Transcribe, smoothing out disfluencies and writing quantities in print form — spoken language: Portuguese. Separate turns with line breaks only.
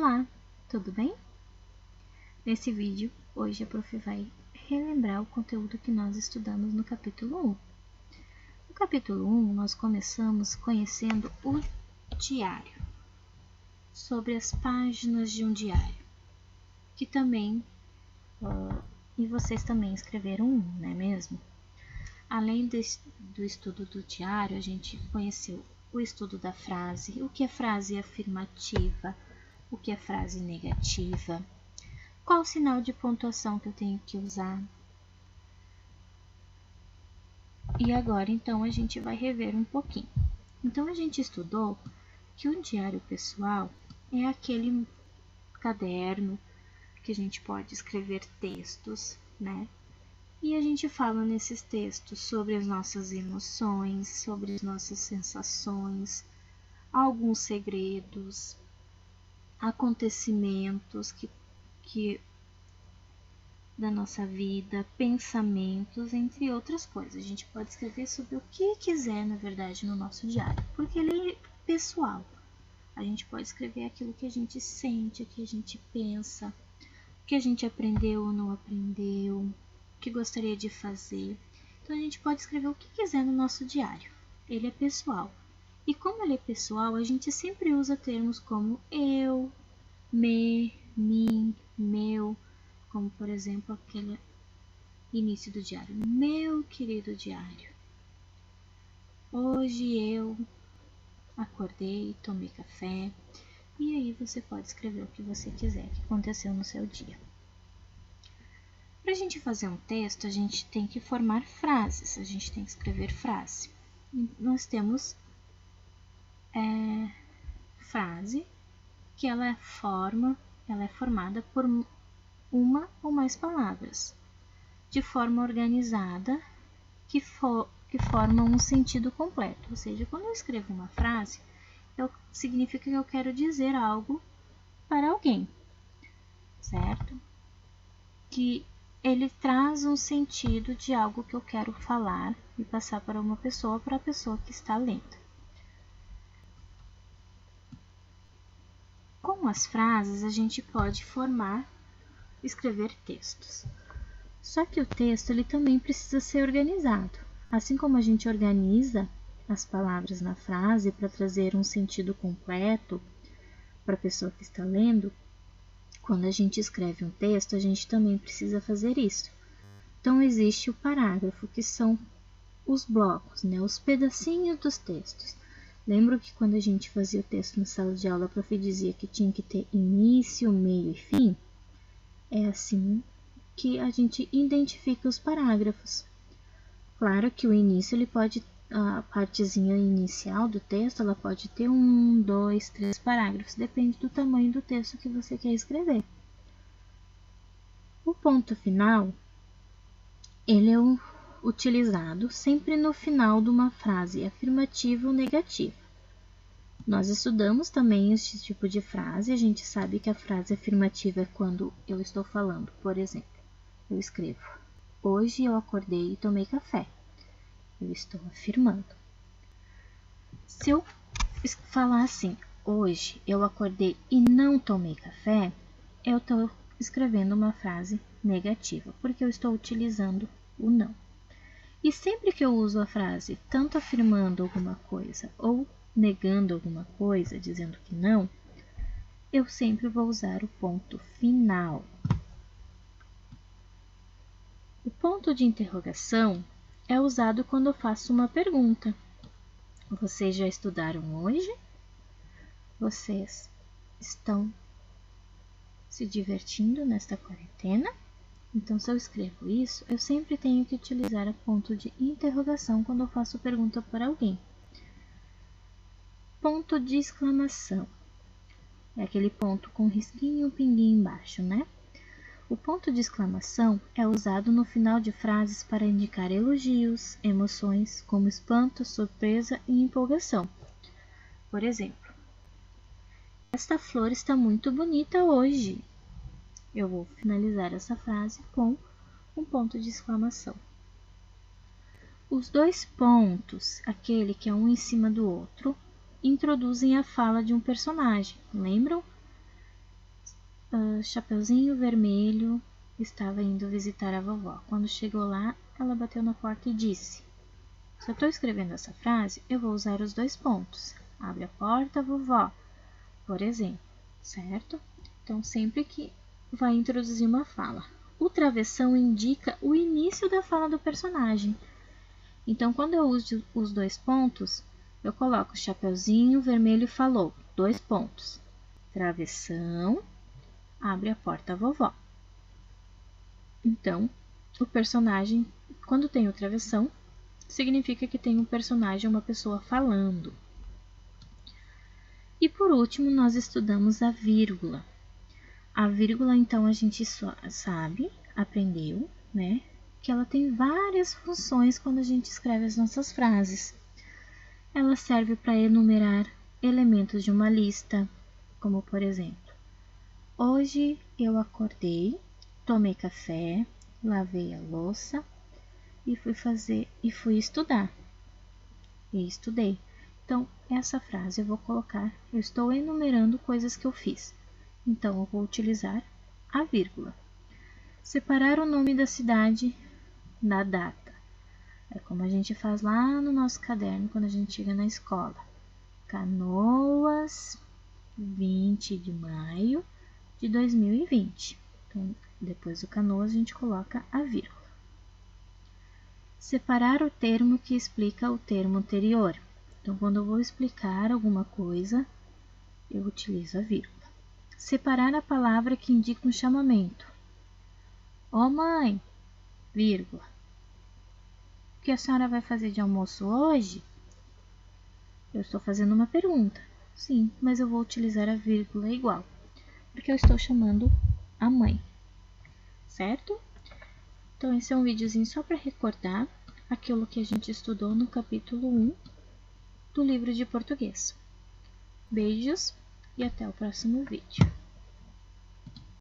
Olá, tudo bem? Nesse vídeo, hoje a prof vai relembrar o conteúdo que nós estudamos no capítulo 1. No capítulo 1, nós começamos conhecendo o diário, sobre as páginas de um diário, que também, e vocês também escreveram um, não é mesmo? Além do estudo do diário, a gente conheceu o estudo da frase, o que é frase afirmativa, o que é frase negativa, qual o sinal de pontuação que eu tenho que usar. E agora, então, a gente vai rever um pouquinho. Então, a gente estudou que o diário pessoal é aquele caderno que a gente pode escrever textos, né? E a gente fala nesses textos sobre as nossas emoções, sobre as nossas sensações, alguns segredos, acontecimentos que da nossa vida, pensamentos, entre outras coisas. A gente pode escrever sobre o que quiser, na verdade, no nosso diário, porque ele é pessoal. A gente pode escrever aquilo que a gente sente, o que a gente pensa, o que a gente aprendeu ou não aprendeu, o que gostaria de fazer. Então, a gente pode escrever o que quiser no nosso diário. Ele é pessoal. E como ele é pessoal, a gente sempre usa termos como eu, me, mim, meu, como por exemplo aquele início do diário. Meu querido diário, hoje eu acordei, tomei café, e aí você pode escrever o que você quiser que aconteceu no seu dia. Para a gente fazer um texto, a gente tem que formar frases, a gente tem que escrever frase. Nós temos frase que ela é formada por uma ou mais palavras, de forma organizada, que formam um sentido completo. Ou seja, quando eu escrevo uma frase, significa que eu quero dizer algo para alguém, certo? Que ele traz um sentido de algo que eu quero falar e passar para uma pessoa, para a pessoa que está lendo. Com as frases, a gente pode escrever textos. Só que o texto ele também precisa ser organizado. Assim como a gente organiza as palavras na frase para trazer um sentido completo para a pessoa que está lendo, quando a gente escreve um texto, a gente também precisa fazer isso. Então, existe o parágrafo, que são os blocos, né, os pedacinhos dos textos. Lembro que quando a gente fazia o texto na sala de aula, a prof dizia que tinha que ter início, meio e fim. É assim que a gente identifica os parágrafos. Claro que o início, a partezinha inicial do texto, ela pode ter 1, 2, 3 parágrafos, depende do tamanho do texto que você quer escrever. O ponto final, ele é utilizado sempre no final de uma frase afirmativa ou negativa. Nós estudamos também esse tipo de frase, a gente sabe que a frase afirmativa é quando eu estou falando, por exemplo, eu escrevo: hoje eu acordei e tomei café. Eu estou afirmando. Se eu falar assim: hoje eu acordei e não tomei café, eu estou escrevendo uma frase negativa, porque eu estou utilizando o não. E sempre que eu uso a frase tanto afirmando alguma coisa ou negando alguma coisa, dizendo que não, eu sempre vou usar o ponto final. O ponto de interrogação é usado quando eu faço uma pergunta. Vocês já estudaram hoje? Vocês estão se divertindo nesta quarentena? Então, se eu escrevo isso, eu sempre tenho que utilizar o ponto de interrogação quando eu faço pergunta para alguém. Ponto de exclamação. É aquele ponto com risquinho e um pinguinho embaixo, né? O ponto de exclamação é usado no final de frases para indicar elogios, emoções, como espanto, surpresa e empolgação. Por exemplo, esta flor está muito bonita hoje. Eu vou finalizar essa frase com um ponto de exclamação. Os dois pontos, aquele que é um em cima do outro, introduzem a fala de um personagem, lembram? Chapeuzinho Vermelho estava indo visitar a vovó. Quando chegou lá, ela bateu na porta e disse: se eu estou escrevendo essa frase, eu vou usar os 2 pontos. Abre a porta, vovó, por exemplo, certo? Então, sempre que vai introduzir uma fala. O travessão indica o início da fala do personagem. Então, quando eu uso os 2 pontos, eu coloco Chapeuzinho Vermelho falou, 2 pontos. Travessão, abre a porta, vovó. Então, o personagem, quando tem o travessão, significa que tem um personagem, uma pessoa falando. E por último, nós estudamos a vírgula. A vírgula, então, a gente sabe, aprendeu, né? Que ela tem várias funções quando a gente escreve as nossas frases. Ela serve para enumerar elementos de uma lista, como por exemplo, hoje eu acordei, tomei café, lavei a louça e fui estudar. E estudei. Então, essa frase eu vou colocar, eu estou enumerando coisas que eu fiz. Então, eu vou utilizar a vírgula. Separar o nome da cidade da data. É como a gente faz lá no nosso caderno quando a gente chega na escola. Canoas, 20 de maio de 2020. Então, depois do Canoas, a gente coloca a vírgula. Separar o termo que explica o termo anterior. Então, quando eu vou explicar alguma coisa, eu utilizo a vírgula. Separar a palavra que indica um chamamento. Ó mãe, vírgula. O que a senhora vai fazer de almoço hoje? Eu estou fazendo uma pergunta. Sim, mas eu vou utilizar a vírgula igual, porque eu estou chamando a mãe, certo? Então, esse é um videozinho só para recordar aquilo que a gente estudou no capítulo 1 do livro de português. Beijos e até o próximo vídeo.